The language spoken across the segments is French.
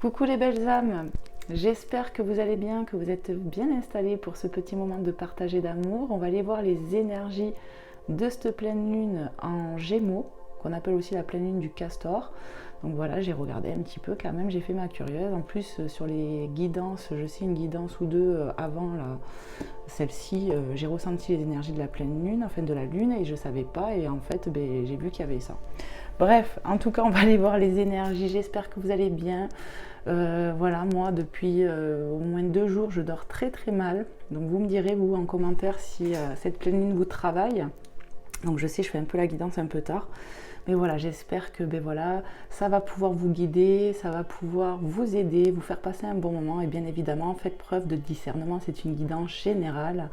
Coucou les belles âmes, j'espère que vous allez bien, que vous êtes bien installés pour ce petit moment de partage et d'amour. On va aller voir les énergies de cette pleine lune en Gémeaux, qu'on appelle aussi la pleine lune du Castor. Donc voilà, j'ai regardé un petit peu quand même, j'ai fait ma curieuse. En plus, sur les guidances, je sais une guidance ou deux avant celle-ci, j'ai ressenti les énergies de la pleine lune, enfin de la lune, et je ne savais pas, et en fait, j'ai vu qu'il y avait ça. Bref, en tout cas, on va aller voir les énergies. J'espère que vous allez bien. Voilà, moi, depuis au moins 2 jours, je dors très très mal. Donc, vous me direz, vous, en commentaire, si cette pleine lune vous travaille. Donc, je sais, je fais un peu la guidance un peu tard. Mais voilà, j'espère que voilà, ça va pouvoir vous guider, ça va pouvoir vous aider, vous faire passer un bon moment. Et bien évidemment, faites preuve de discernement. C'est une guidance générale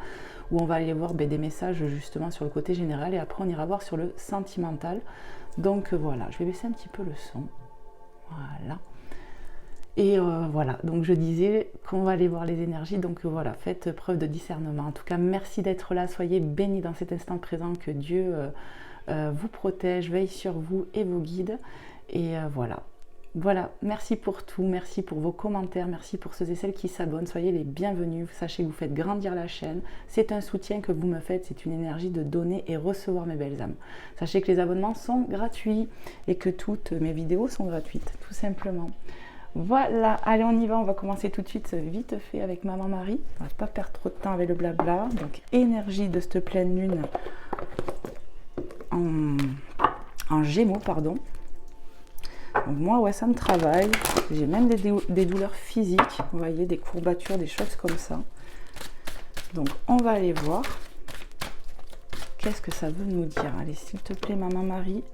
où on va aller voir des messages justement sur le côté général. Et après, on ira voir sur le sentimental. Donc voilà, je vais baisser un petit peu le son. Voilà. Et voilà, donc je disais qu'on va aller voir les énergies, donc voilà, faites preuve de discernement. En tout cas, merci d'être là, soyez bénis dans cet instant présent, que Dieu vous protège, veille sur vous et vous guide. Et voilà. Voilà, merci pour tout, merci pour vos commentaires, merci pour ceux et celles qui s'abonnent, soyez les bienvenus, sachez que vous faites grandir la chaîne, c'est un soutien que vous me faites, c'est une énergie de donner et recevoir mes belles âmes. Sachez que les abonnements sont gratuits et que toutes mes vidéos sont gratuites, tout simplement. Voilà, allez on y va, on va commencer tout de suite vite fait avec Maman Marie, on va pas perdre trop de temps avec le blabla. Donc énergie de cette pleine lune en Gémeaux, pardon. Donc moi, ouais, ça me travaille. J'ai même des douleurs physiques, vous voyez, des courbatures, des choses comme ça. Donc on va aller voir qu'est-ce que ça veut nous dire. Allez, s'il te plaît, Maman Marie,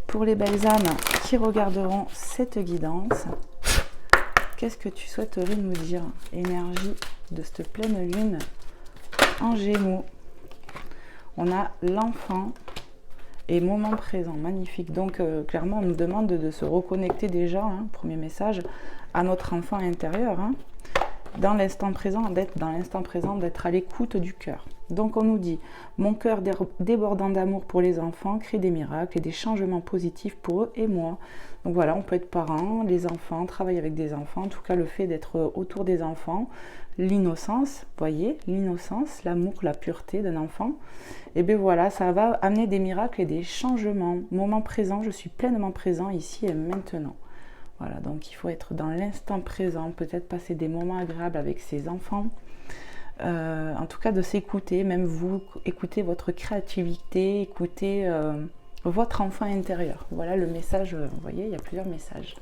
pour les belles âmes qui regarderont cette guidance, qu'est-ce que tu souhaiterais nous dire? Énergie de cette pleine lune en Gémeaux. On a l'enfant et moment présent, magnifique. Donc clairement, on nous demande de se reconnecter déjà, premier message, à notre enfant intérieur, dans l'instant présent, d'être à l'écoute du cœur. Donc on nous dit, mon cœur débordant d'amour pour les enfants crée des miracles et des changements positifs pour eux et moi. Donc voilà, on peut être parent, les enfants, travailler avec des enfants, en tout cas le fait d'être autour des enfants, l'innocence, voyez, l'innocence, l'amour, la pureté d'un enfant, et bien voilà, ça va amener des miracles et des changements. Moment présent, je suis pleinement présent ici et maintenant. Voilà, donc il faut être dans l'instant présent, peut-être passer des moments agréables avec ses enfants, en tout cas de s'écouter, même vous, écoutez votre créativité, écoutez votre enfant intérieur. Voilà le message, vous voyez, il y a plusieurs messages.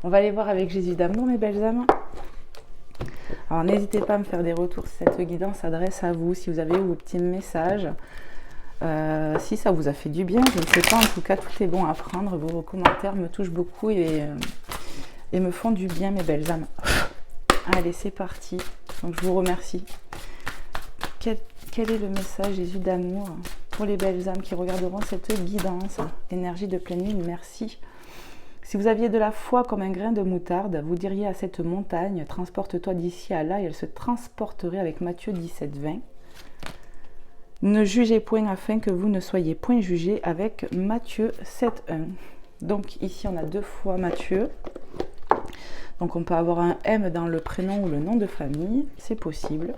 On va aller voir avec Jésus d'amour, mes belles âmes. Alors n'hésitez pas à me faire des retours si cette guidance s'adresse à vous, si vous avez eu vos petits messages, si ça vous a fait du bien, je ne sais pas, en tout cas tout est bon à prendre, vos commentaires me touchent beaucoup et me font du bien, mes belles âmes. Allez, c'est parti, donc je vous remercie. Quel est le message Jésus d'amour pour les belles âmes qui regarderont cette guidance? Énergie de pleine lune, merci. Si vous aviez de la foi comme un grain de moutarde, vous diriez à cette montagne, transporte-toi d'ici à là, et elle se transporterait avec Matthieu 17, 20. Ne jugez point afin que vous ne soyez point jugés avec Matthieu 7, 1. Donc ici on a 2 fois Matthieu. Donc on peut avoir un M dans le prénom ou le nom de famille, c'est possible.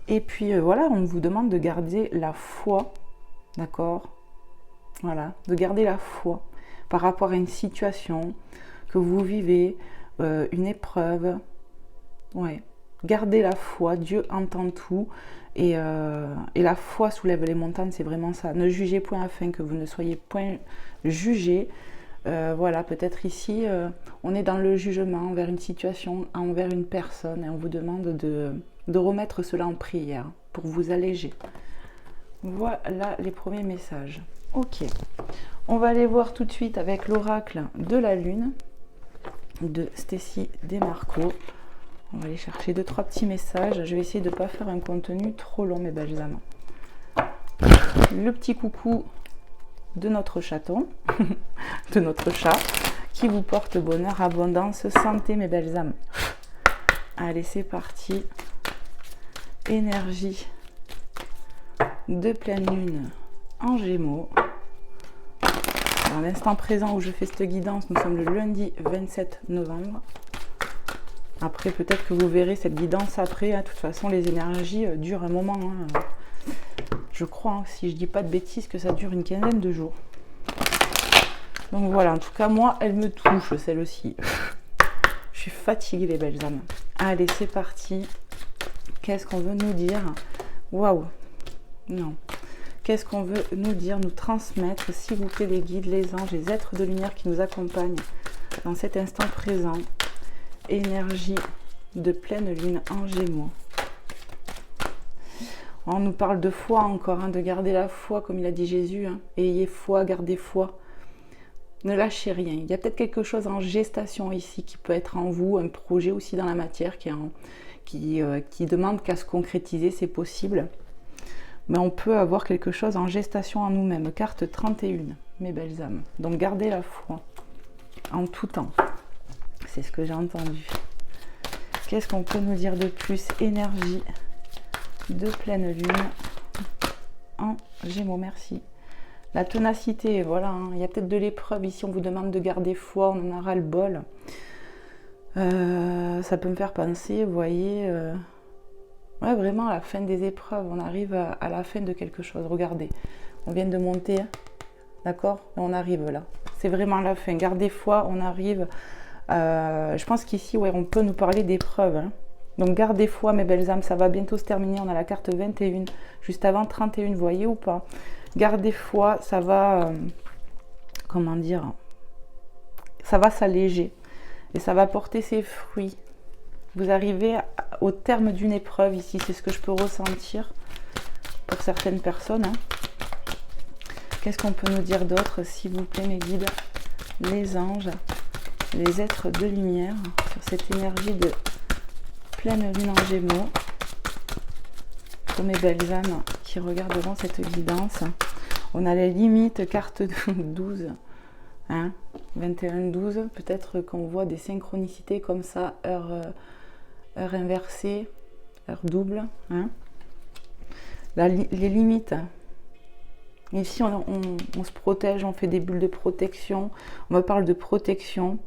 Et puis voilà, on vous demande de garder la foi, d'accord? Voilà, de garder la foi par rapport à une situation que vous vivez, une épreuve. Ouais, gardez la foi, Dieu entend tout. Et la foi soulève les montagnes, c'est vraiment ça. Ne jugez point afin que vous ne soyez point jugés. Voilà, peut-être ici, on est dans le jugement envers une situation, envers une personne, et on vous demande de remettre cela en prière pour vous alléger. Voilà les premiers messages. Ok, on va aller voir tout de suite avec l'oracle de la lune de Stécie Desmarco. On va aller chercher 2-3 petits messages. Je vais essayer de ne pas faire un contenu trop long, mes belles âmes. Le petit coucou de notre chaton, de notre chat, qui vous porte bonheur, abondance, santé, mes belles âmes. Allez, c'est parti. Énergie de pleine lune en Gémeaux. Dans l'instant présent où je fais cette guidance, nous sommes le lundi 27 novembre. Après, peut-être que vous verrez cette guidance après. De toute façon, les énergies durent un moment. Je crois, si je dis pas de bêtises, que ça dure une quinzaine de jours. Donc voilà, en tout cas, moi, elle me touche, celle-ci. Je suis fatiguée, les belles âmes. Allez, c'est parti. Qu'est-ce qu'on veut nous dire? Waouh! Non. Qu'est-ce qu'on veut nous dire, nous transmettre, s'il vous plaît, les guides, les anges, les êtres de lumière qui nous accompagnent dans cet instant présent? Énergie de pleine lune en Gémeaux. On nous parle de foi encore, de garder la foi, comme il a dit Jésus. Ayez foi, gardez foi. Ne lâchez rien. Il y a peut-être quelque chose en gestation ici qui peut être en vous, un projet aussi dans la matière qui demande qu'à se concrétiser, c'est possible. Mais on peut avoir quelque chose en gestation en nous-mêmes. Carte 31, mes belles âmes. Donc gardez la foi en tout temps. C'est ce que j'ai entendu. Qu'est-ce qu'on peut nous dire de plus? Énergie de pleine lune en Gémeaux, merci. La ténacité, voilà, il y a peut-être de l'épreuve ici, on vous demande de garder foi, on en aura le bol. Ça peut me faire penser, vous voyez, ouais, vraiment à la fin des épreuves, on arrive à la fin de quelque chose. Regardez, on vient de monter, d'accord? On arrive là. C'est vraiment la fin. Gardez foi, on arrive. Je pense qu'ici, ouais, on peut nous parler d'épreuves. Donc gardez foi, mes belles âmes, ça va bientôt se terminer. On a la carte 21, juste avant 31, vous voyez ou pas? Gardez foi, ça va, comment dire, ça va s'alléger et ça va porter ses fruits. Vous arrivez au terme d'une épreuve ici, c'est ce que je peux ressentir pour certaines personnes. Qu'est-ce qu'on peut nous dire d'autre, s'il vous plaît, mes guides, les anges, les êtres de lumière, sur cette énergie de pleine lune en Gémeaux, pour mes belles âmes qui regarderont cette guidance. On a les limites, carte 12, 21-12, peut-être qu'on voit des synchronicités comme ça, heure inversée, heure double. Les limites, ici on se protège, on fait des bulles de protection, on me parle de protection,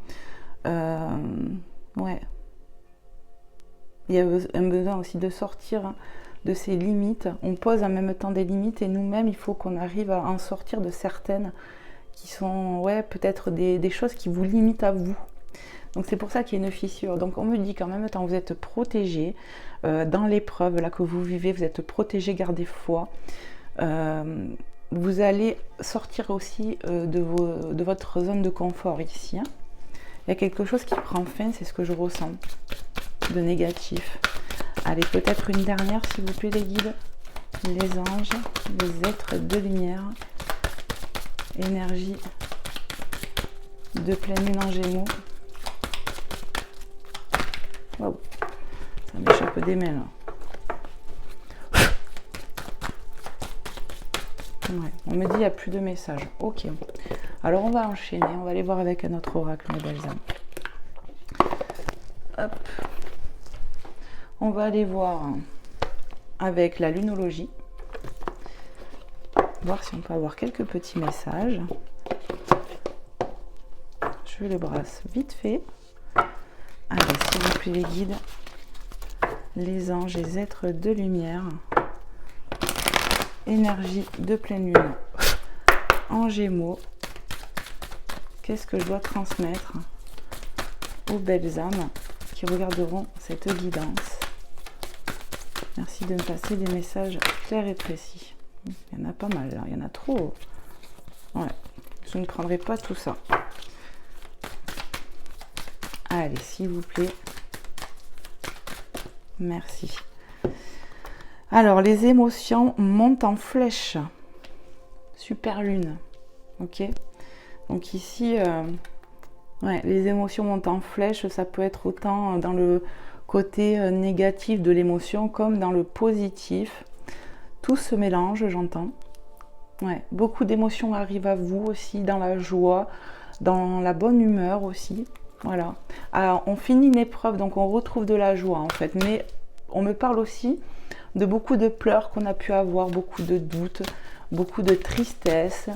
ouais. Il y a un besoin aussi de sortir de ces limites. On pose en même temps des limites et nous-mêmes, il faut qu'on arrive à en sortir de certaines qui sont, ouais, peut-être des choses qui vous limitent à vous. Donc c'est pour ça qu'il y a une fissure. Donc on me dit qu'en même temps, vous êtes protégé dans l'épreuve là que vous vivez, vous êtes protégé, gardez foi. Vous allez sortir aussi de votre zone de confort ici. Il y a quelque chose qui prend fin, c'est ce que je ressens, de négatif. Allez, peut-être une dernière, s'il vous plaît, les guides, les anges, les êtres de lumière, énergie de pleine lune en Gémeaux. Waouh, ça m'échappe des mains là. Ouais, on me dit qu'il n'y a plus de messages. Ok, alors on va enchaîner, on va aller voir avec un autre oracle, mes belles âmes. Hop. On va aller voir avec la lunologie, voir si on peut avoir quelques petits messages. Je les brasse vite fait. Allez, s'il vous plaît, les guides, les anges, les êtres de lumière, énergie de pleine lune en Gémeaux. Qu'est-ce que je dois transmettre aux belles âmes qui regarderont cette guidance? Merci de me passer des messages clairs et précis. Il y en a pas mal là, il y en a trop. Ouais, je ne prendrai pas tout ça. Allez, s'il vous plaît. Merci. Alors, les émotions montent en flèche. Super lune. Ok. Donc ici, ouais, les émotions montent en flèche. Ça peut être autant dans le côté négatif de l'émotion comme dans le positif. Tout se mélange, j'entends. Ouais, beaucoup d'émotions arrivent à vous aussi, dans la joie, dans la bonne humeur aussi. Voilà. Alors, on finit une épreuve, donc on retrouve de la joie en fait. Mais on me parle aussi de beaucoup de pleurs qu'on a pu avoir, beaucoup de doutes, beaucoup de tristesse.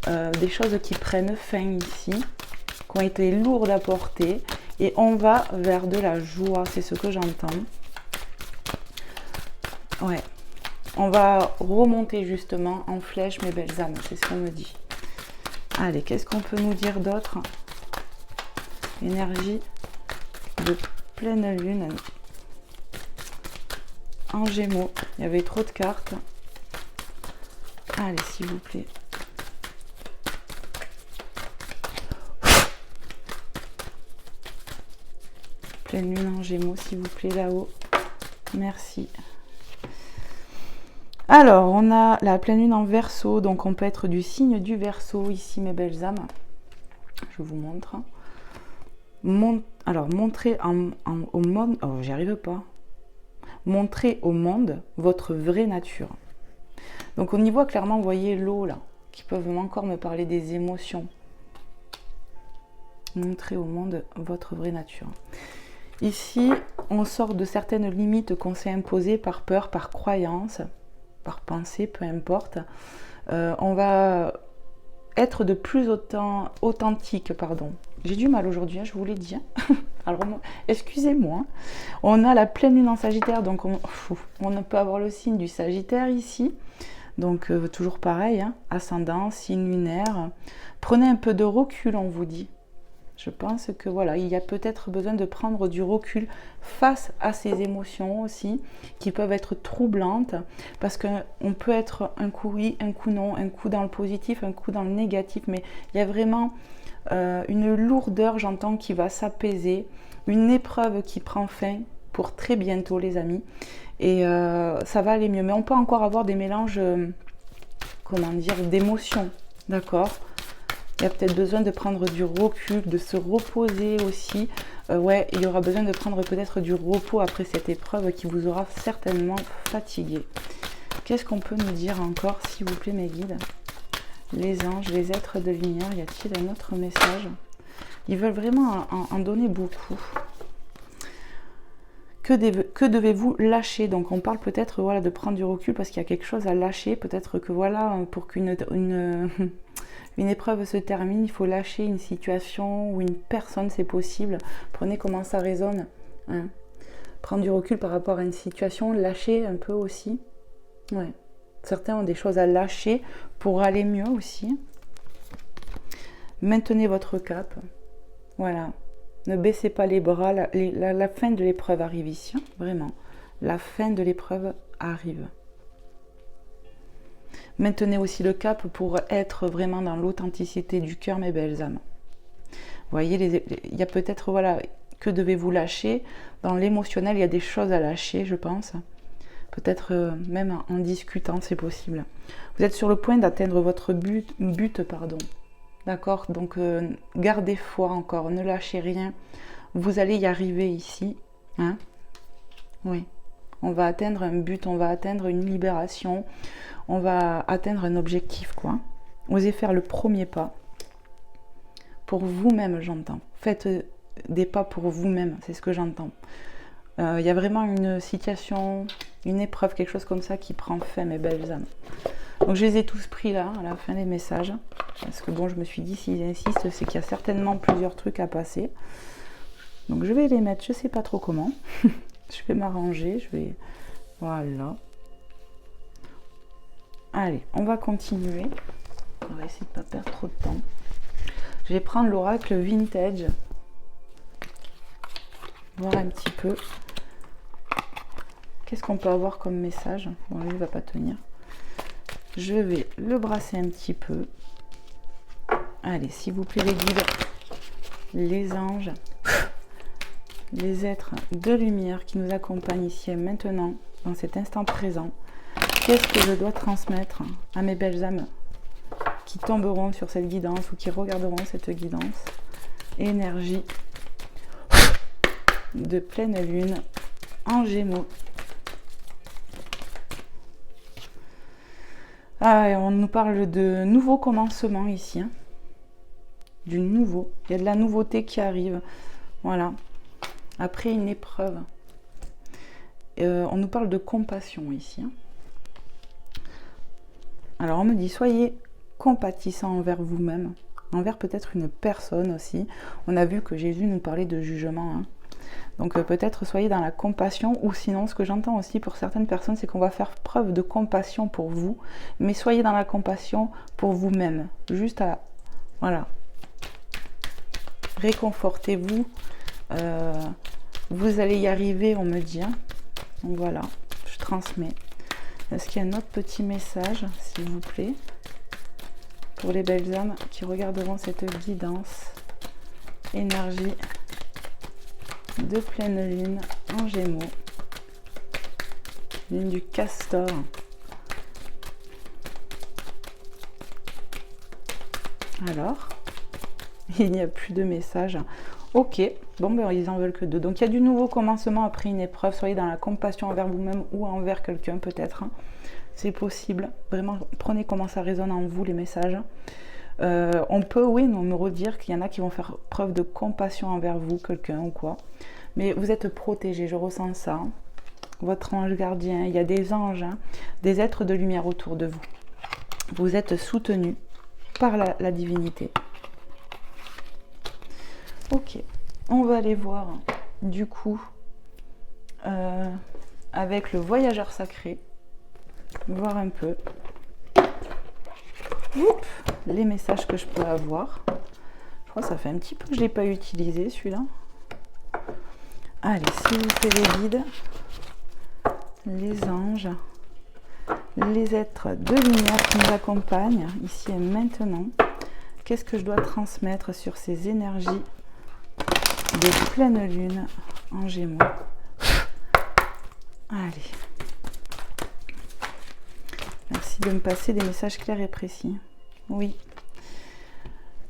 des choses qui prennent fin ici, qui ont été lourdes à porter, et on va vers de la joie, c'est ce que j'entends. Ouais, on va remonter justement en flèche, mes belles âmes, c'est ce qu'on me dit. Allez, qu'est-ce qu'on peut nous dire d'autre? Énergie de pleine lune en Gémeaux. Il y avait trop de cartes. Allez, s'il vous plaît. Pleine lune en Gémeaux, s'il vous plaît, là-haut. Merci. Alors, on a la pleine lune en Verseau, donc on peut être du signe du Verseau ici, mes belles âmes. Je vous montre. Alors, montrer au monde... Oh, j'y arrive pas. Montrer au monde votre vraie nature. Donc, on y voit clairement, vous voyez, l'eau, là, qui peuvent encore me parler des émotions. Montrer au monde votre vraie nature. Ici, on sort de certaines limites qu'on s'est imposées par peur, par croyance, par pensée, peu importe. On va être de plus authentique, pardon. J'ai du mal aujourd'hui, hein, je vous l'ai dit. Hein. Alors, excusez-moi. On a la pleine lune en Sagittaire, donc on peut avoir le signe du Sagittaire ici. Donc, toujours pareil, hein, ascendant, signe lunaire. Prenez un peu de recul, on vous dit. Je pense que voilà, il y a peut-être besoin de prendre du recul face à ces émotions aussi, qui peuvent être troublantes, parce qu'on peut être un coup oui, un coup non, un coup dans le positif, un coup dans le négatif, mais il y a vraiment une lourdeur, j'entends, qui va s'apaiser, une épreuve qui prend fin pour très bientôt, les amis, et ça va aller mieux. Mais on peut encore avoir des mélanges, comment dire, d'émotions, d'accord ? Il y a peut-être besoin de prendre du recul, de se reposer aussi. Ouais, il y aura besoin de prendre peut-être du repos après cette épreuve qui vous aura certainement fatigué. Qu'est-ce qu'on peut nous dire encore, s'il vous plaît, mes guides? Les anges, les êtres de lumière, y a-t-il un autre message? Ils veulent vraiment en donner beaucoup. Que devez-vous lâcher? Donc on parle peut-être voilà, de prendre du recul parce qu'il y a quelque chose à lâcher. Peut-être que voilà, pour qu'une une épreuve se termine, il faut lâcher une situation ou une personne, c'est possible. Prenez comment ça résonne. Hein. Prendre du recul par rapport à une situation, lâcher un peu aussi. Ouais. Certains ont des choses à lâcher pour aller mieux aussi. Maintenez votre cap. Voilà. Ne baissez pas les bras. La fin de l'épreuve arrive ici. Hein, vraiment. La fin de l'épreuve arrive. Maintenez aussi le cap pour être vraiment dans l'authenticité du cœur, mes belles âmes. Vous voyez, il y a peut-être, voilà, que devez-vous lâcher? Dans l'émotionnel, il y a des choses à lâcher, je pense. Peut-être même en discutant, c'est possible. Vous êtes sur le point d'atteindre votre but, pardon. D'accord? Donc, gardez foi encore, ne lâchez rien. Vous allez y arriver ici. Hein? Oui. On va atteindre un but, on va atteindre une libération. On va atteindre un objectif, quoi. Osez faire le premier pas. Pour vous-même, j'entends. Faites des pas pour vous-même, c'est ce que j'entends. Il y a vraiment une situation, une épreuve, quelque chose comme ça qui prend fin, mes belles âmes. Donc je les ai tous pris là, à la fin des messages. Parce que bon, je me suis dit, s'ils insistent, c'est qu'il y a certainement plusieurs trucs à passer. Donc je vais les mettre, je sais pas trop comment. Je vais m'arranger, je vais... Voilà. Allez, on va continuer. On va essayer de ne pas perdre trop de temps. Je vais prendre l'oracle vintage. Voir un petit peu. Qu'est-ce qu'on peut avoir comme message? Bon, lui, il ne va pas tenir. Je vais le brasser un petit peu. Allez, s'il vous plaît, les guides, les anges, les êtres de lumière qui nous accompagnent ici et maintenant, dans cet instant présent. Qu'est-ce que je dois transmettre à mes belles âmes qui tomberont sur cette guidance ou qui regarderont cette guidance? Énergie de pleine lune en Gémeaux. Ah, on nous parle de nouveaux commencements ici. Hein. Du nouveau. Il y a de la nouveauté qui arrive. Voilà. Après une épreuve. On nous parle de compassion ici. Hein. Alors on me dit, soyez compatissant envers vous-même, envers peut-être une personne aussi. On a vu que Jésus nous parlait de jugement, hein. Donc peut-être soyez dans la compassion, ou sinon ce que j'entends aussi pour certaines personnes, c'est qu'on va faire preuve de compassion pour vous, mais soyez dans la compassion pour vous-même, juste à, voilà, réconfortez-vous, vous allez y arriver, on me dit, hein. Donc voilà, je transmets. Est-ce qu'il y a un autre petit message, s'il vous plaît, pour les belles âmes qui regarderont cette guidance, énergie de pleine lune en Gémeaux, lune du Castor. Alors, il n'y a plus de messages. Ok, bon ben ils en veulent que 2. Donc il y a du nouveau commencement après une épreuve. Soyez dans la compassion envers vous-même ou envers quelqu'un peut-être, hein. C'est possible. Vraiment, prenez comment ça résonne en vous les messages. On peut, oui, me redire qu'il y en a qui vont faire preuve de compassion envers vous, quelqu'un ou quoi. Mais vous êtes protégés, je ressens ça. Votre ange gardien, il y a des anges, hein, des êtres de lumière autour de vous. Vous êtes soutenus par la divinité. Ok, on va aller voir du coup avec le voyageur sacré, voir un peu. Oups, les messages que je peux avoir. Je crois que ça fait un petit peu que je ne l'ai pas utilisé celui-là. Allez, s'il vous plaît les guides, les anges, les êtres de lumière qui nous accompagnent ici et maintenant. Qu'est-ce que je dois transmettre sur ces énergies de pleine lune en Gémeaux? Allez. Merci de me passer des messages clairs et précis. Oui.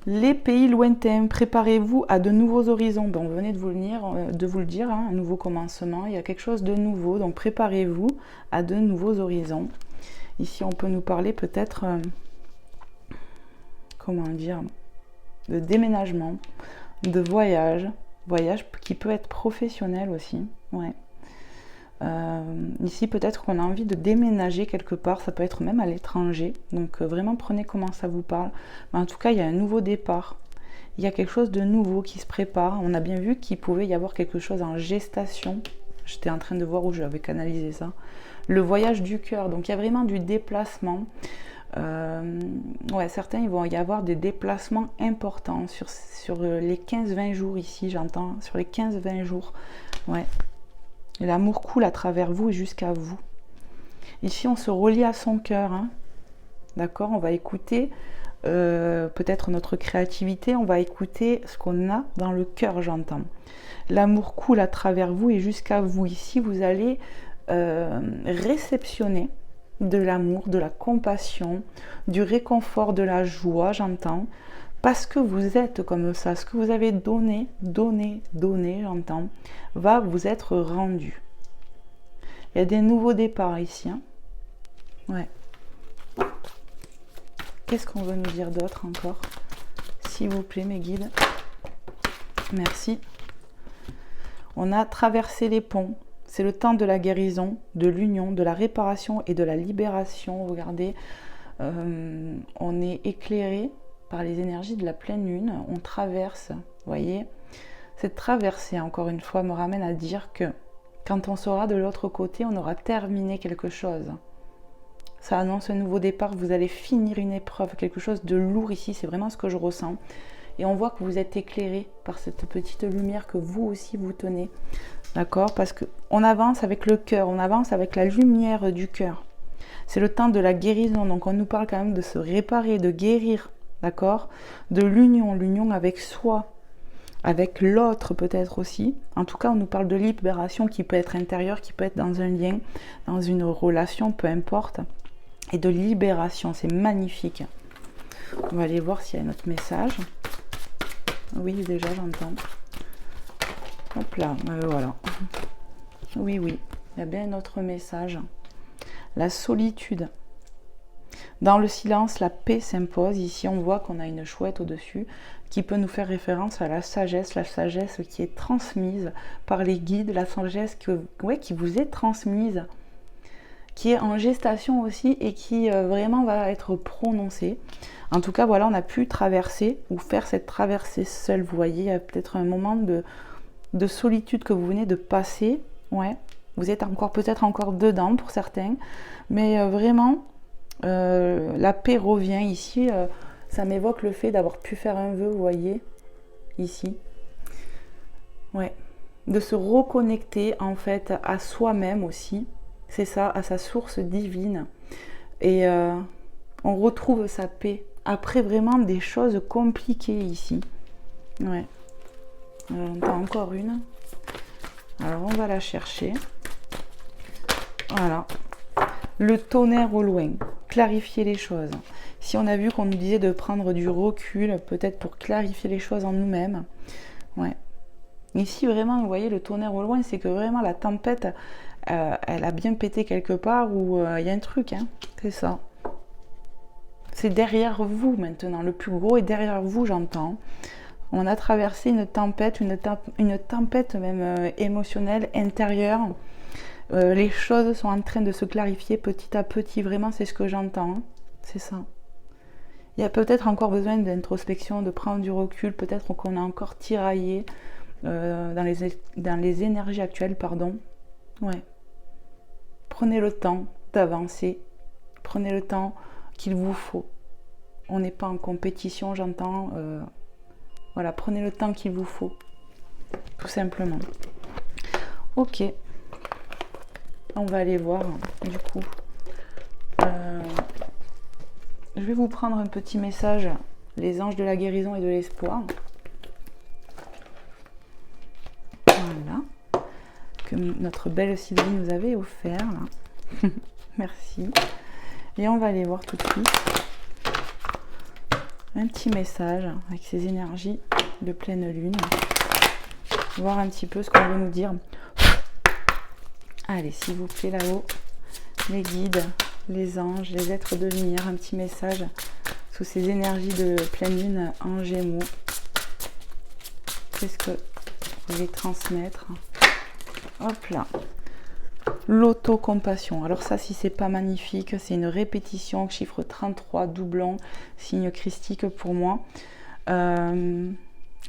Les pays lointains, préparez-vous à de nouveaux horizons. Bon, on venait de vous le dire, hein, un nouveau commencement. Il y a quelque chose de nouveau, donc préparez-vous à de nouveaux horizons. Ici, on peut nous parler peut-être, comment dire, de déménagement, de voyage qui peut être professionnel aussi. Ouais. Ici peut-être qu'on a envie de déménager quelque part, ça peut être même à l'étranger, donc vraiment prenez comment ça vous parle. Mais en tout cas il y a un nouveau départ, il y a quelque chose de nouveau qui se prépare. On a bien vu qu'il pouvait y avoir quelque chose en gestation, j'étais en train de voir où j'avais canalisé ça, le voyage du cœur, donc il y a vraiment du déplacement. Ouais, certains il va y avoir des déplacements importants sur les 15-20 jours ici, j'entends, sur les 15-20 jours, ouais. L'amour coule à travers vous et jusqu'à vous. Ici, on se relie à son cœur, hein. D'accord, on va écouter peut-être notre créativité, on va écouter ce qu'on a dans le cœur, j'entends. L'amour coule à travers vous et jusqu'à vous. Ici, vous allez réceptionner de l'amour, de la compassion, du réconfort, de la joie, j'entends. Parce que vous êtes comme ça, ce que vous avez donné, j'entends, va vous être rendu. Il y a des nouveaux départs ici, hein. Ouais. Qu'est-ce qu'on veut nous dire d'autre encore? S'il vous plaît, mes guides. Merci. On a traversé les ponts. C'est le temps de la guérison, de l'union, de la réparation et de la libération. Regardez, on est éclairé par les énergies de la pleine lune, on traverse, vous voyez. Cette traversée, encore une fois, me ramène à dire que quand on sera de l'autre côté, on aura terminé quelque chose. Ça annonce un nouveau départ, vous allez finir une épreuve, quelque chose de lourd ici, c'est vraiment ce que je ressens. Et on voit que vous êtes éclairé par cette petite lumière que vous aussi vous tenez. D'accord? Parce qu'on avance avec le cœur, on avance avec la lumière du cœur. C'est le temps de la guérison, donc on nous parle quand même de se réparer, de guérir. D'accord? De l'union avec soi, avec l'autre peut-être aussi. En tout cas, on nous parle de libération qui peut être intérieure, qui peut être dans un lien, dans une relation, peu importe. Et de libération, c'est magnifique. On va aller voir s'il y a un autre message. Oui, déjà j'entends. Hop là, voilà. Oui, il y a bien un autre message. La solitude. Dans le silence, la paix s'impose. Ici, on voit qu'on a une chouette au-dessus qui peut nous faire référence à la sagesse qui est transmise par les guides, la sagesse qui vous est transmise, qui est en gestation aussi et qui vraiment va être prononcée. En tout cas, voilà, on a pu traverser ou faire cette traversée seule. Vous voyez, il y a peut-être un moment de solitude que vous venez de passer. Ouais, vous êtes encore peut-être encore dedans pour certains, mais vraiment, la paix revient ici. Ça m'évoque le fait d'avoir pu faire un vœu, vous voyez, ici. Ouais, de se reconnecter en fait à soi-même aussi. C'est ça, à sa source divine. Et on retrouve sa paix après vraiment des choses compliquées ici. Ouais. On entend encore une. Alors on va la chercher. Voilà. Le tonnerre au loin. Clarifier les choses. Si on a vu qu'on nous disait de prendre du recul, peut-être pour clarifier les choses en nous-mêmes. Ouais. Ici vraiment, vous voyez, le tonnerre au loin, c'est que vraiment la tempête, elle a bien pété quelque part où il y a un truc, hein. C'est ça. C'est derrière vous maintenant. Le plus gros est derrière vous, j'entends. On a traversé une tempête même émotionnelle, intérieure. Les choses sont en train de se clarifier petit à petit. Vraiment, c'est ce que j'entends. C'est ça. Il y a peut-être encore besoin d'introspection, de prendre du recul. Peut-être qu'on a encore tiraillé dans les énergies actuelles, pardon. Ouais. Prenez le temps d'avancer. Prenez le temps qu'il vous faut. On n'est pas en compétition, j'entends. Voilà, prenez le temps qu'il vous faut. Tout simplement. Ok. On va aller voir, du coup. Je vais vous prendre un petit message. Les anges de la guérison et de l'espoir. Voilà. Que notre belle Sylvie nous avait offert. Là. Merci. Et on va aller voir tout de suite un petit message avec ces énergies de pleine lune. Voir un petit peu ce qu'on veut nous dire. Allez, s'il vous plaît, là-haut, les guides, les anges, les êtres de lumière, un petit message sous ces énergies de pleine lune en Gémeaux. Qu'est-ce que vous voulez transmettre? Hop là. L'autocompassion. Alors ça, si c'est pas magnifique, c'est une répétition, chiffre 33, doublon, signe christique pour moi.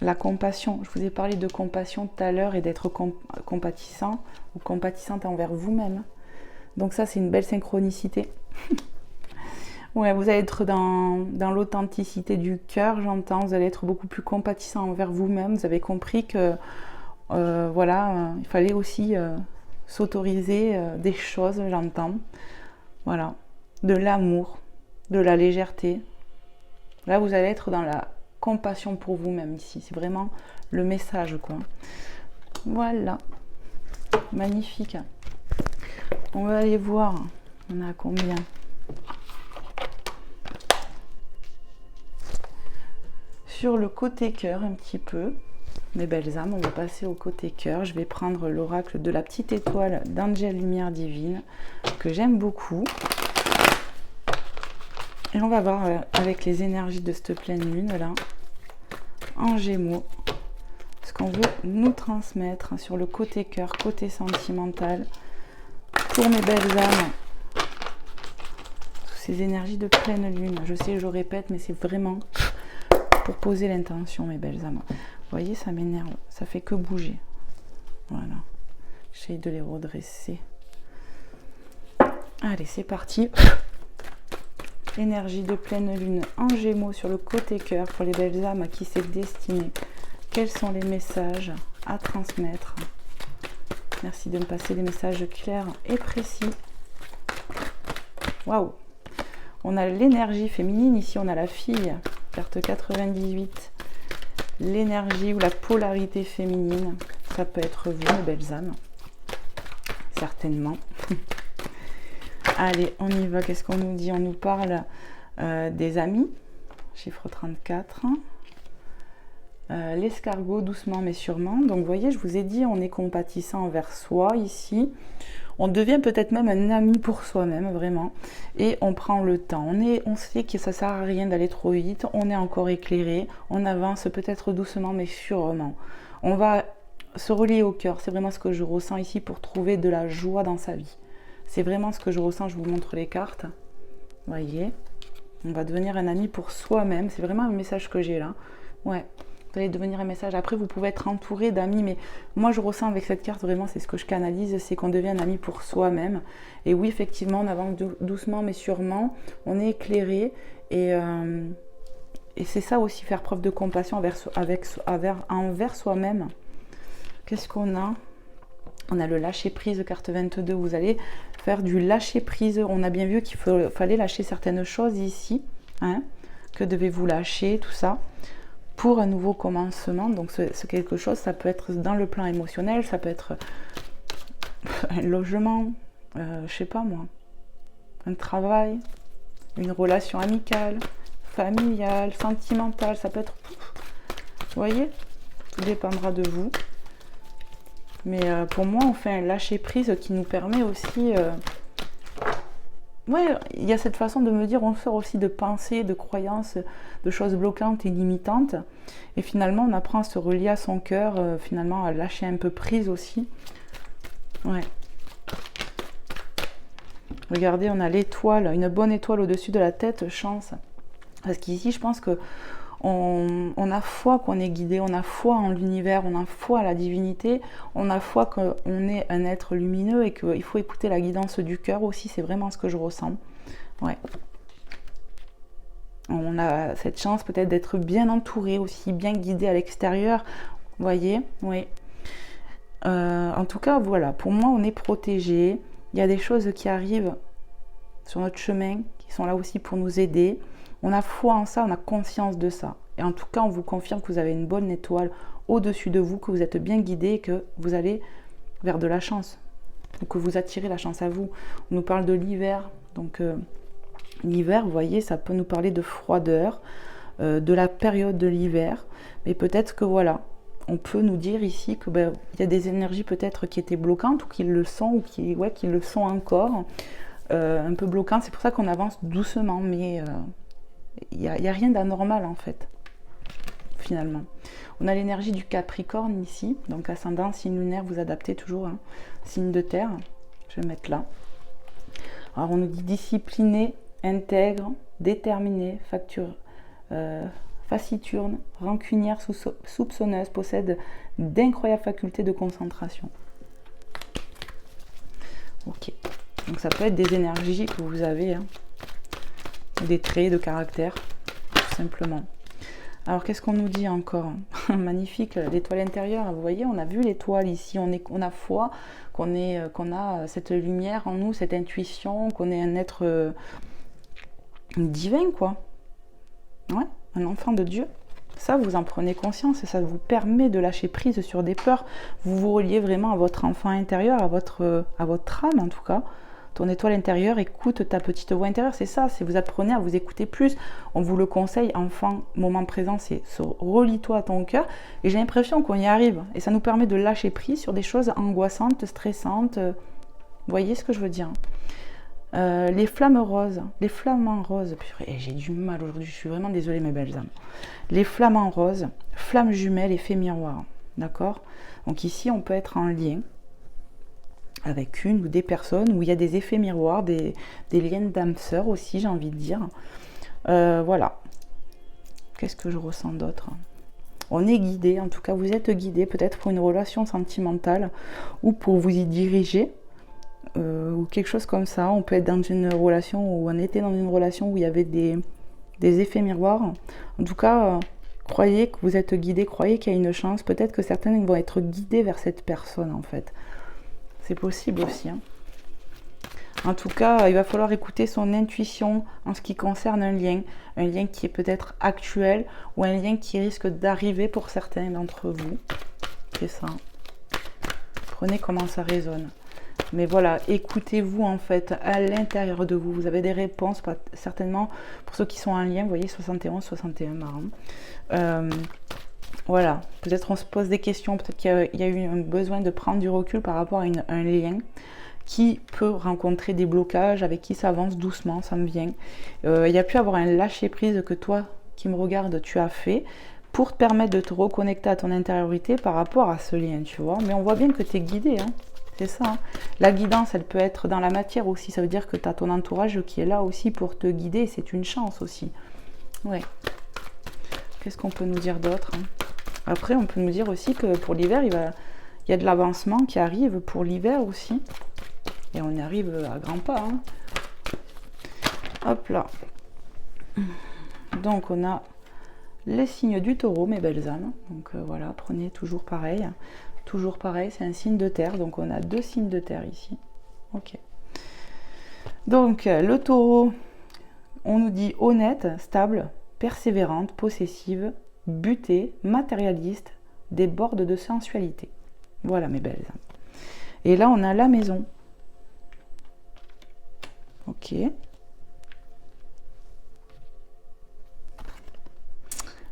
La compassion, je vous ai parlé de compassion tout à l'heure et d'être compatissant ou compatissante envers vous-même. Donc ça, c'est une belle synchronicité. Ouais, vous allez être dans l'authenticité du cœur, j'entends. Vous allez être beaucoup plus compatissant envers vous-même. Vous avez compris que, voilà, il fallait aussi s'autoriser des choses, j'entends. Voilà, de l'amour, de la légèreté. Là, vous allez être dans la compassion pour vous-même ici. C'est vraiment le message, quoi. Voilà. Magnifique. On va aller voir. On a combien? Sur le côté cœur, un petit peu. Mes belles âmes, on va passer au côté cœur. Je vais prendre l'oracle de la petite étoile d'Angel Lumière Divine, que j'aime beaucoup. Et on va voir avec les énergies de cette pleine lune là, en Gémeaux, ce qu'on veut nous transmettre sur le côté cœur, côté sentimental, pour mes belles âmes, sous ces énergies de pleine lune. Je sais, je répète, mais c'est vraiment pour poser l'intention, mes belles âmes. Vous voyez, ça m'énerve, ça fait que bouger. Voilà, j'essaie de les redresser. Allez, c'est parti. Énergie de pleine lune en Gémeaux sur le côté cœur pour les belles âmes à qui c'est destiné. Quels sont les messages à transmettre? Merci de me passer des messages clairs et précis. Waouh! On a l'énergie féminine ici, on a la fille, carte 98. L'énergie ou la polarité féminine, ça peut être vous, mes belles âmes. Certainement. Allez, on y va. Qu'est-ce qu'on nous dit? On nous parle des amis. Chiffre 34. L'escargot, doucement mais sûrement. Donc, vous voyez, je vous ai dit, on est compatissant envers soi ici. On devient peut-être même un ami pour soi-même, vraiment. Et on prend le temps. On sait que ça ne sert à rien d'aller trop vite. On est encore éclairé. On avance peut-être doucement mais sûrement. On va se relier au cœur. C'est vraiment ce que je ressens ici pour trouver de la joie dans sa vie. C'est vraiment ce que je ressens, je vous montre les cartes. Voyez, on va devenir un ami pour soi-même. C'est vraiment un message que j'ai là. Ouais, vous allez devenir un message. Après, vous pouvez être entouré d'amis, mais moi, je ressens avec cette carte, vraiment, c'est ce que je canalise, c'est qu'on devient un ami pour soi-même. Et oui, effectivement, on avance doucement, mais sûrement. On est éclairé. Et c'est ça aussi, faire preuve de compassion envers soi-même. Qu'est-ce qu'on a? On a le lâcher-prise, carte 22. Vous allez faire du lâcher-prise. On a bien vu qu'il fallait lâcher certaines choses ici. Hein, que devez-vous lâcher, tout ça, pour un nouveau commencement. Donc, ce quelque chose, ça peut être dans le plan émotionnel, ça peut être un logement, je sais pas moi, un travail, une relation amicale, familiale, sentimentale, ça peut être... Vous voyez, tout dépendra de vous. Mais pour moi, on fait un lâcher-prise qui nous permet aussi... Ouais, il y a cette façon de me dire, on sort aussi de pensées, de croyances, de choses bloquantes et limitantes. Et finalement, on apprend à se relier à son cœur, finalement, à lâcher un peu prise aussi. Ouais. Regardez, on a l'étoile, une bonne étoile au-dessus de la tête, chance. Parce qu'ici, je pense que on a foi qu'on est guidé, on a foi en l'univers, on a foi à la divinité, on a foi qu'on est un être lumineux et qu'il faut écouter la guidance du cœur aussi, c'est vraiment ce que je ressens. Ouais. On a cette chance peut-être d'être bien entouré aussi, bien guidé à l'extérieur, vous voyez, oui. En tout cas, voilà, pour moi, on est protégé. Il y a des choses qui arrivent sur notre chemin, qui sont là aussi pour nous aider. On a foi en ça, on a conscience de ça. Et en tout cas, on vous confirme que vous avez une bonne étoile au-dessus de vous, que vous êtes bien guidé et que vous allez vers de la chance. Ou que vous attirez la chance à vous. On nous parle de l'hiver. Donc, l'hiver, vous voyez, ça peut nous parler de froideur, de la période de l'hiver. Mais peut-être que voilà, on peut nous dire ici que y a des énergies peut-être qui étaient bloquantes ou qui le sont, ou qui le sont encore. Un peu bloquantes. C'est pour ça qu'on avance doucement, mais... il n'y a rien d'anormal en fait, finalement. On a l'énergie du Capricorne ici, donc ascendant, signe lunaire, vous adaptez toujours, hein. Signe de terre, je vais mettre là. Alors on nous dit discipliné, intègre, déterminé, taciturne, rancunière, soupçonneuse, possède d'incroyables facultés de concentration. Ok, donc ça peut être des énergies que vous avez, hein. Des traits de caractère, tout simplement. Alors, qu'est-ce qu'on nous dit encore? Magnifique, l'étoile intérieure. Vous voyez, on a vu l'étoile ici. On a foi qu'on a cette lumière en nous, cette intuition, qu'on est un être divin, quoi. Ouais, un enfant de Dieu. Ça, vous en prenez conscience et ça vous permet de lâcher prise sur des peurs. Vous vous reliez vraiment à votre enfant intérieur, à votre âme, en tout cas. Ton étoile intérieure, écoute ta petite voix intérieure, c'est ça, c'est vous apprenez à vous écouter plus. On vous le conseille, enfant, moment présent, c'est relie-toi à ton cœur. Et j'ai l'impression qu'on y arrive. Et ça nous permet de lâcher prise sur des choses angoissantes, stressantes. Vous voyez ce que je veux dire? Les flammes roses, les flamants roses. Purée, j'ai du mal aujourd'hui, je suis vraiment désolée mes belles âmes. Les flamants roses, flammes jumelles, effet miroir. D'accord? Donc ici, on peut être en lien avec une ou des personnes où il y a des effets miroirs, des liens d'âme sœur aussi, j'ai envie de dire. Voilà. Qu'est-ce que je ressens d'autre? On est guidé, en tout cas vous êtes guidé, peut-être pour une relation sentimentale ou pour vous y diriger, ou quelque chose comme ça. On peut être dans une relation, ou on était dans une relation où il y avait des effets miroirs. En tout cas, croyez que vous êtes guidé, croyez qu'il y a une chance. Peut-être que certaines vont être guidées vers cette personne en fait. C'est possible aussi. Hein. En tout cas, il va falloir écouter son intuition en ce qui concerne un lien qui est peut-être actuel ou un lien qui risque d'arriver pour certains d'entre vous. C'est ça. Prenez comment ça résonne. Mais voilà, écoutez-vous en fait à l'intérieur de vous. Vous avez des réponses, pas, certainement pour ceux qui sont en lien. Vous voyez, 71, 61, marrant. Voilà, peut-être on se pose des questions, peut-être qu'il y a eu un besoin de prendre du recul par rapport à un lien qui peut rencontrer des blocages, avec qui ça avance doucement, ça me vient. Il y a pu avoir un lâcher-prise que toi, qui me regarde, tu as fait pour te permettre de te reconnecter à ton intériorité par rapport à ce lien, tu vois. Mais on voit bien que tu es guidé, hein. c'est ça. Hein. La guidance, elle peut être dans la matière aussi. Ça veut dire que tu as ton entourage qui est là aussi pour te guider. C'est une chance aussi. Ouais. Qu'est-ce qu'on peut nous dire d'autre? Après, on peut nous dire aussi que pour l'hiver, il y a de l'avancement qui arrive pour l'hiver aussi. Et on y arrive à grands pas. Hein. Hop là. Donc, on a les signes du taureau, mes belles âmes. Donc, voilà, prenez toujours pareil. Toujours pareil, c'est un signe de terre. Donc, on a 2 signes de terre ici. Ok. Donc, le taureau, on nous dit honnête, stable, persévérante, possessive, butée, matérialiste, déborde de sensualité. Voilà mes belles âmes. Et là, on a la maison. Ok.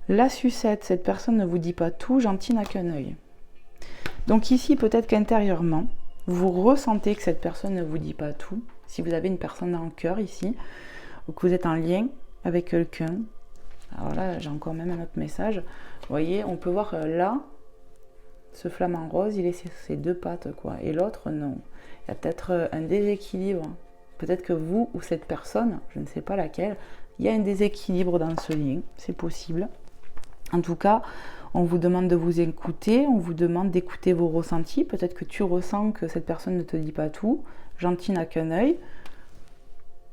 La sucette, cette personne ne vous dit pas tout, gentil n'a qu'un œil. Donc ici, peut-être qu'intérieurement, vous ressentez que cette personne ne vous dit pas tout. Si vous avez une personne dans le cœur ici, ou que vous êtes en lien avec quelqu'un. Alors là, j'ai encore même un autre message. Vous voyez, on peut voir là, ce flamant rose, il est sur ses 2 pattes, quoi. Et l'autre, non. Il y a peut-être un déséquilibre. Peut-être que vous ou cette personne, je ne sais pas laquelle, il y a un déséquilibre dans ce lien. C'est possible. En tout cas, on vous demande de vous écouter, on vous demande d'écouter vos ressentis. Peut-être que tu ressens que cette personne ne te dit pas tout. Gentil n'a qu'un œil.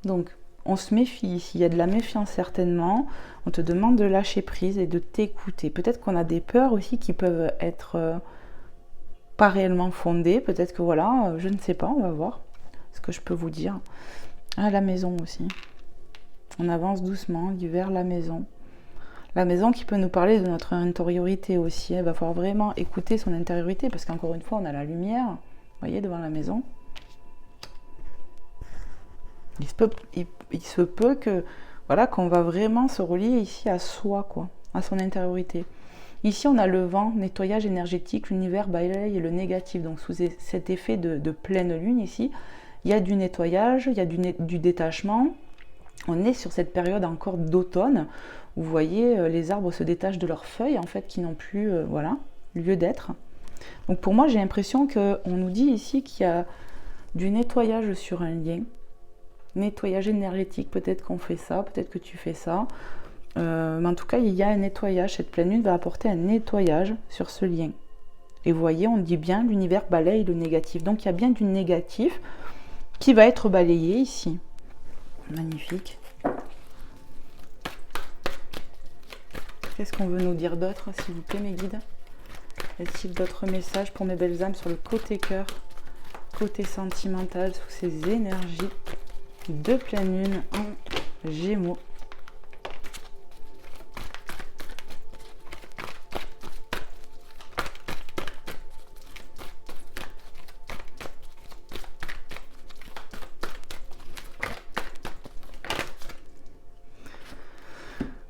Donc, on se méfie ici. Il y a de la méfiance certainement. On te demande de lâcher prise et de t'écouter. Peut-être qu'on a des peurs aussi qui peuvent être pas réellement fondées. Peut-être que voilà, je ne sais pas, on va voir ce que je peux vous dire. Ah, la maison aussi. On avance doucement, vers la maison. La maison qui peut nous parler de notre intériorité aussi. Il va falloir vraiment écouter son intériorité parce qu'encore une fois, on a la lumière, vous voyez, devant la maison. Il se peut que, voilà, qu'on va vraiment se relier ici à soi, quoi, à son intériorité. Ici, on a le vent, nettoyage énergétique, l'univers balaye le négatif. Donc, sous cet effet de pleine lune ici, il y a du nettoyage, il y a du détachement. On est sur cette période encore d'automne. Vous voyez, les arbres se détachent de leurs feuilles, en fait, qui n'ont plus, voilà, lieu d'être. Donc, pour moi, j'ai l'impression qu'on nous dit ici qu'il y a du nettoyage sur un lien. Nettoyage énergétique, peut-être qu'on fait ça, peut-être que tu fais ça. Mais en tout cas, il y a un nettoyage. Cette pleine lune va apporter un nettoyage sur ce lien. Et vous voyez, on dit bien, l'univers balaye le négatif. Donc, il y a bien du négatif qui va être balayé ici. Magnifique. Qu'est-ce qu'on veut nous dire d'autre, s'il vous plaît, mes guides? Est-il d'autres messages pour mes belles âmes sur le côté cœur, côté sentimental, sous ces énergies de pleine lune en Gémeaux?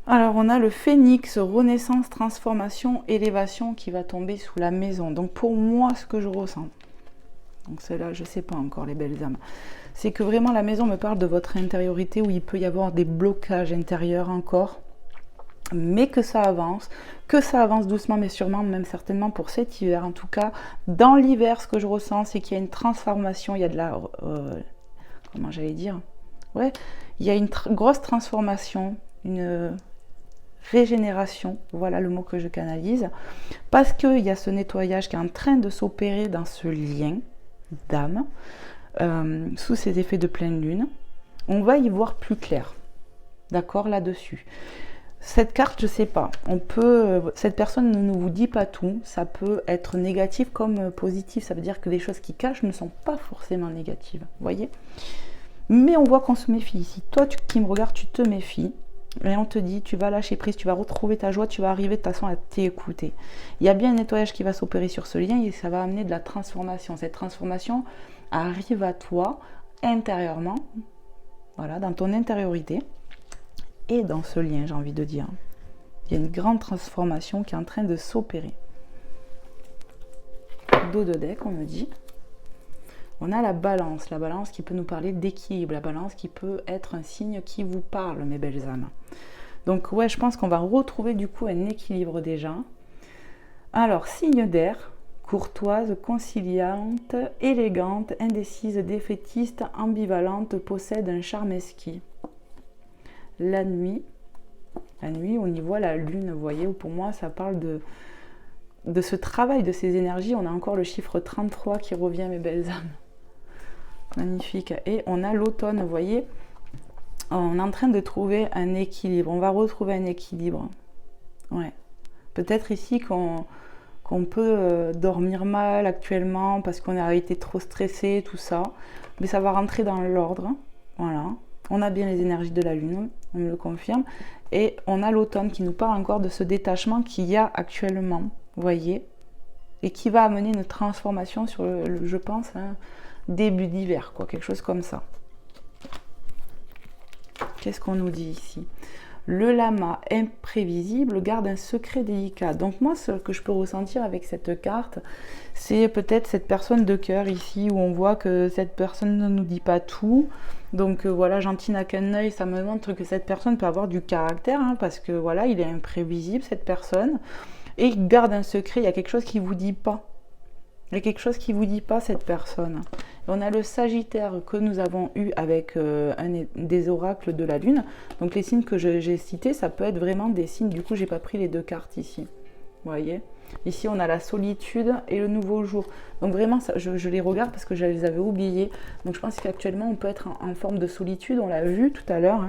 Alors, on a le phénix, renaissance, transformation, élévation qui va tomber sous la maison. Donc, pour moi, ce que je ressens, donc celle-là, je ne sais pas encore, les belles âmes, c'est que vraiment la maison me parle de votre intériorité où il peut y avoir des blocages intérieurs encore, mais que ça avance doucement mais sûrement, même certainement pour cet hiver. En tout cas, dans l'hiver, ce que je ressens, c'est qu'il y a une transformation, il y a de la... comment j'allais dire? Ouais, il y a une grosse transformation, une régénération, voilà le mot que je canalise, parce qu'il y a ce nettoyage qui est en train de s'opérer dans ce lien d'âme, sous ces effets de pleine lune. On va y voir plus clair, d'accord, là-dessus. Cette carte, je sais pas, cette personne ne vous dit pas tout, ça peut être négatif comme positif, ça veut dire que les choses qui cachent ne sont pas forcément négatives, vous voyez. Mais on voit qu'on se méfie ici. Toi qui me regardes, tu te méfies. Et on te dit, tu vas lâcher prise, tu vas retrouver ta joie, tu vas arriver de toute façon à t'écouter. Il y a bien un nettoyage qui va s'opérer sur ce lien et ça va amener de la transformation. Cette transformation arrive à toi intérieurement, voilà, dans ton intériorité et dans ce lien, j'ai envie de dire. Il y a une grande transformation qui est en train de s'opérer. Dos de deck, on me dit. On a la balance qui peut nous parler d'équilibre, la balance qui peut être un signe qui vous parle, mes belles âmes. Donc ouais, je pense qu'on va retrouver du coup un équilibre déjà. Alors, signe d'air, courtoise, conciliante, élégante, indécise, défaitiste, ambivalente, possède un charme exquis. La nuit, on y voit la lune, vous voyez, pour moi ça parle de ce travail, de ces énergies. On a encore le chiffre 33 qui revient, mes belles âmes. Magnifique. Et on a l'automne, vous voyez, on est en train de trouver un équilibre. On va retrouver un équilibre. Ouais. Peut-être ici qu'on peut dormir mal actuellement parce qu'on a été trop stressé, tout ça. Mais ça va rentrer dans l'ordre. Voilà. On a bien les énergies de la lune, on me le confirme. Et on a l'automne qui nous parle encore de ce détachement qu'il y a actuellement, vous voyez, et qui va amener une transformation sur, je pense, début d'hiver, quoi, quelque chose comme ça. Qu'est-ce qu'on nous dit ici? Le lama imprévisible garde un secret délicat. Donc moi, ce que je peux ressentir avec cette carte, c'est peut-être cette personne de cœur ici, où on voit que cette personne ne nous dit pas tout. Donc voilà, gentil n'a qu'un œil, ça me montre que cette personne peut avoir du caractère, parce que voilà, il est imprévisible, cette personne. Et il garde un secret, il y a quelque chose qui ne vous dit pas. Il y a quelque chose qui ne vous dit pas, cette personne. Et on a le Sagittaire que nous avons eu avec des oracles de la Lune. Donc les signes que j'ai cités, ça peut être vraiment des signes. Du coup, je n'ai pas pris les deux cartes ici. Vous voyez? Ici, on a la solitude et le nouveau jour. Donc vraiment, ça, je les regarde parce que je les avais oubliés. Donc je pense qu'actuellement, on peut être en forme de solitude. On l'a vu tout à l'heure.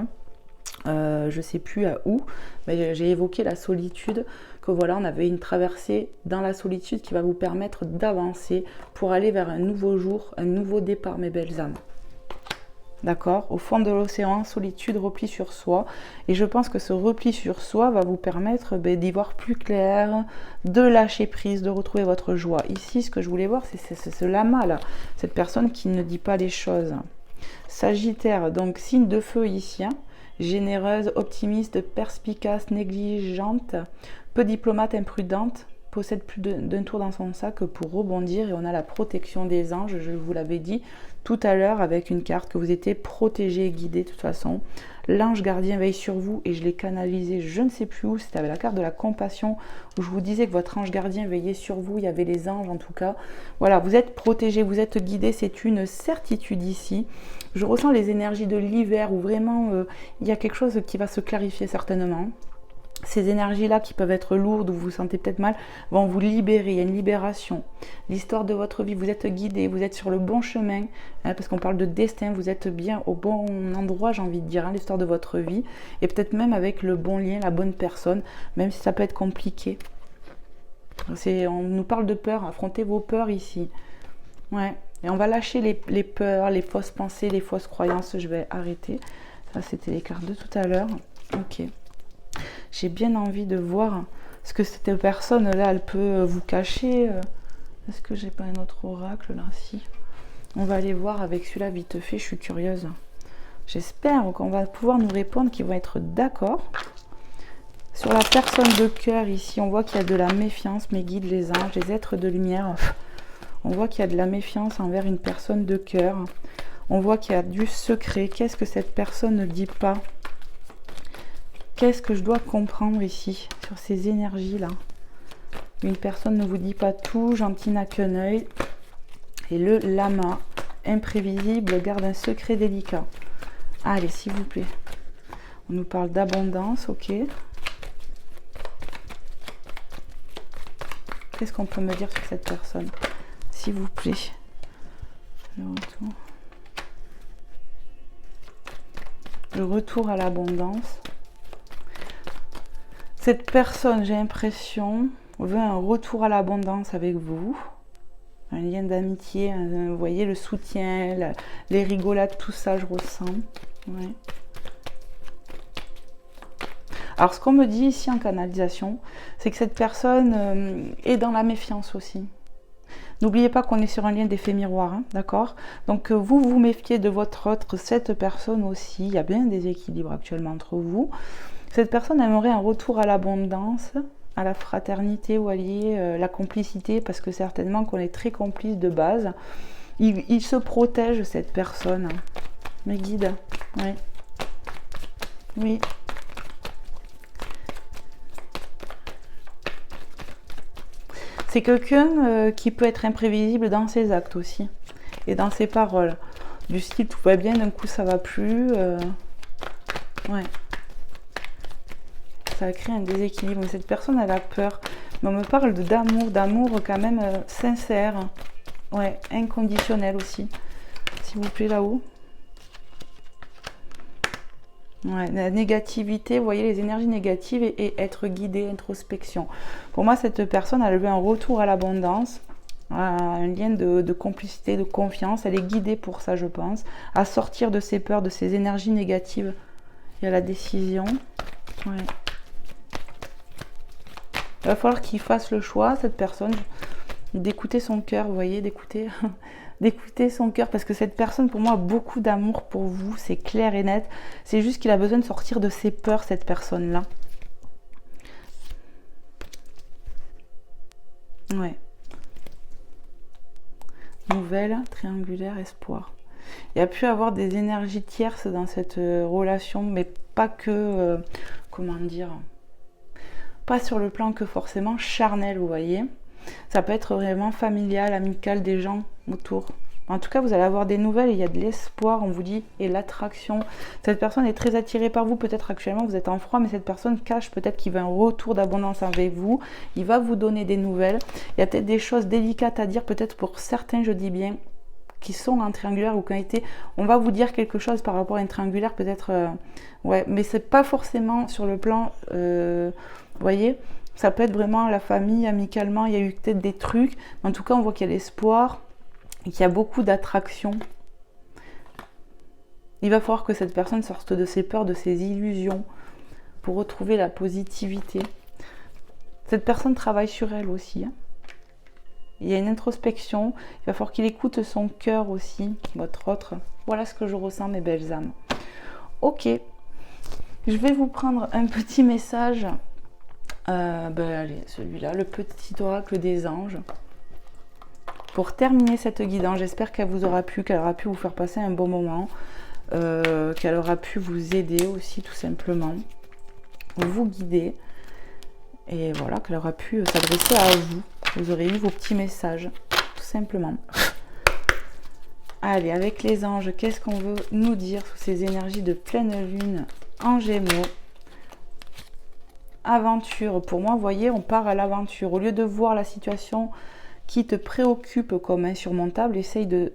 Je ne sais plus à où, mais j'ai évoqué la solitude, que voilà, on avait une traversée dans la solitude qui va vous permettre d'avancer pour aller vers un nouveau jour, un nouveau départ, mes belles âmes. D'accord? Au fond de l'océan, solitude, repli sur soi. Et je pense que ce repli sur soi va vous permettre d'y voir plus clair, de lâcher prise, de retrouver votre joie. Ici, ce que je voulais voir, c'est ce lama-là, cette personne qui ne dit pas les choses. Sagittaire, donc signe de feu ici, généreuse, optimiste, perspicace, négligente, peu diplomate, imprudente, possède plus d'un tour dans son sac pour rebondir. Et on a la protection des anges, je vous l'avais dit tout à l'heure avec une carte, que vous étiez protégé et guidé de toute façon. L'ange gardien veille sur vous, et je l'ai canalisé, je ne sais plus où, c'était avec la carte de la compassion, où je vous disais que votre ange gardien veillait sur vous, il y avait les anges en tout cas. Voilà, vous êtes protégé, vous êtes guidé, c'est une certitude ici. Je ressens les énergies de l'hiver, où vraiment il y a quelque chose qui va se clarifier certainement. Ces énergies-là qui peuvent être lourdes, ou vous vous sentez peut-être mal, vont vous libérer, il y a une libération. L'histoire de votre vie, vous êtes guidé, vous êtes sur le bon chemin, parce qu'on parle de destin, vous êtes bien au bon endroit, j'ai envie de dire, l'histoire de votre vie, et peut-être même avec le bon lien, la bonne personne, même si ça peut être compliqué. On nous parle de peur, affrontez vos peurs ici. Ouais. Et on va lâcher les peurs, les fausses pensées, les fausses croyances. Je vais arrêter. Ça, c'était les cartes de tout à l'heure. Ok. J'ai bien envie de voir ce que cette personne-là, elle peut vous cacher. Est-ce que j'ai pas un autre oracle là? Si. On va aller voir avec celui-là vite fait. Je suis curieuse. J'espère qu'on va pouvoir nous répondre, qu'ils vont être d'accord. Sur la personne de cœur, ici, on voit qu'il y a de la méfiance. Mes guides, les anges, les êtres de lumière. On voit qu'il y a de la méfiance envers une personne de cœur. On voit qu'il y a du secret. Qu'est-ce que cette personne ne dit pas? Qu'est-ce que je dois comprendre ici, sur ces énergies-là? Une personne ne vous dit pas tout, gentil n'a qu'un œil. Et le lama, imprévisible, garde un secret délicat. Allez, s'il vous plaît. On nous parle d'abondance, ok. Qu'est-ce qu'on peut me dire sur cette personne, s'il vous plaît? Le retour à l'abondance. Cette personne, j'ai l'impression, veut un retour à l'abondance avec vous. Un lien d'amitié, vous voyez, le soutien, les rigolades, tout ça, je ressens. Ouais. Alors, ce qu'on me dit ici en canalisation, c'est que cette personne est dans la méfiance aussi. N'oubliez pas qu'on est sur un lien d'effet miroir, d'accord? Donc, vous vous méfiez de votre autre, cette personne aussi. Il y a bien des équilibres actuellement entre vous. Cette personne aimerait un retour à l'abondance, à la fraternité, ou allier la complicité, parce que certainement qu'on est très complice de base. Il se protège, cette personne. Mes guides, oui. Oui. C'est quelqu'un qui peut être imprévisible dans ses actes aussi. Et dans ses paroles. Du style, tout va bien, d'un coup ça va plus. Ouais. Ça crée un déséquilibre. Mais cette personne, elle a peur. Mais on me parle d'amour quand même sincère. Ouais, inconditionnel aussi. S'il vous plaît, là-haut. Ouais, la négativité, vous voyez, les énergies négatives et être guidé, introspection. Pour moi, cette personne, elle veut un retour à l'abondance, un lien de complicité, de confiance. Elle est guidée pour ça, je pense, à sortir de ses peurs, de ses énergies négatives. Il y a la décision. Ouais. Il va falloir qu'il fasse le choix, cette personne, d'écouter son cœur, vous voyez, d'écouter son cœur, parce que cette personne, pour moi, a beaucoup d'amour pour vous, c'est clair et net. C'est juste qu'il a besoin de sortir de ses peurs, cette personne-là. Ouais. Nouvelle, triangulaire, espoir. Il y a pu avoir des énergies tierces dans cette relation, mais pas que, comment dire, pas sur le plan que forcément charnel, vous voyez. Ça peut être vraiment familial, amical, des gens autour. En tout cas, vous allez avoir des nouvelles et il y a de l'espoir, on vous dit, et l'attraction. Cette personne est très attirée par vous. Peut-être actuellement, vous êtes en froid, mais cette personne cache peut-être qu'il veut un retour d'abondance avec vous. Il va vous donner des nouvelles. Il y a peut-être des choses délicates à dire, peut-être pour certains, je dis bien, qui sont en triangulaire ou qui ont été... On va vous dire quelque chose par rapport à une triangulaire, peut-être... ouais, mais c'est pas forcément sur le plan... vous voyez, ça peut être vraiment la famille, amicalement, il y a eu peut-être des trucs. Mais en tout cas, on voit qu'il y a l'espoir et qu'il y a beaucoup d'attraction. Il va falloir que cette personne sorte de ses peurs, de ses illusions pour retrouver la positivité. Cette personne travaille sur elle aussi. Hein. Il y a une introspection. Il va falloir qu'il écoute son cœur aussi, votre autre. Voilà ce que je ressens, mes belles âmes. Ok. Je vais vous prendre un petit message. Allez, celui-là, le petit oracle des anges. Pour terminer cette guidance, j'espère qu'elle vous aura plu, qu'elle aura pu vous faire passer un bon moment, qu'elle aura pu vous aider aussi tout simplement, vous guider, et voilà, qu'elle aura pu s'adresser à vous. Vous aurez eu vos petits messages, tout simplement. Allez, avec les anges, qu'est-ce qu'on veut nous dire sous ces énergies de pleine lune en Gémeaux? Aventure, pour moi, vous voyez, on part à l'aventure. Au lieu de voir la situation qui te préoccupe comme insurmontable, essaye de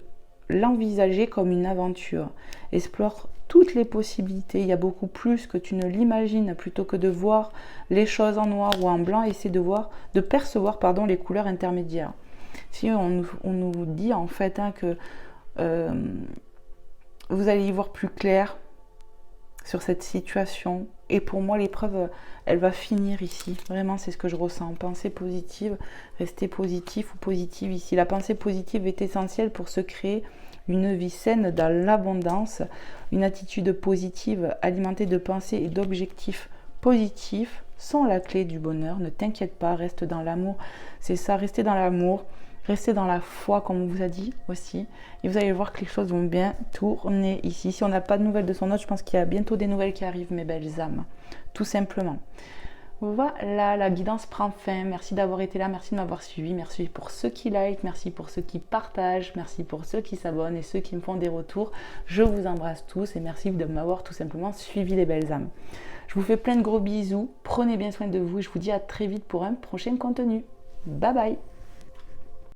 l'envisager comme une aventure. Explore toutes les possibilités. Il y a beaucoup plus que tu ne l'imagines. Plutôt que de voir les choses en noir ou en blanc, essaie de percevoir les couleurs intermédiaires. Si on nous dit en fait que vous allez y voir plus clair sur cette situation. Et pour moi, l'épreuve, elle va finir ici. Vraiment, c'est ce que je ressens. Pensée positive, restez positif ou positive ici. La pensée positive est essentielle pour se créer une vie saine dans l'abondance. Une attitude positive alimentée de pensées et d'objectifs positifs sont la clé du bonheur. Ne t'inquiète pas, reste dans l'amour. C'est ça, restez dans l'amour. Restez dans la foi, comme on vous a dit aussi. Et vous allez voir que les choses vont bien tourner ici. Si on n'a pas de nouvelles de son autre, je pense qu'il y a bientôt des nouvelles qui arrivent, mes belles âmes. Tout simplement. Voilà, la guidance prend fin. Merci d'avoir été là, merci de m'avoir suivi. Merci pour ceux qui like, merci pour ceux qui partagent, merci pour ceux qui s'abonnent et ceux qui me font des retours. Je vous embrasse tous et merci de m'avoir tout simplement suivi, les belles âmes. Je vous fais plein de gros bisous. Prenez bien soin de vous et je vous dis à très vite pour un prochain contenu. Bye bye!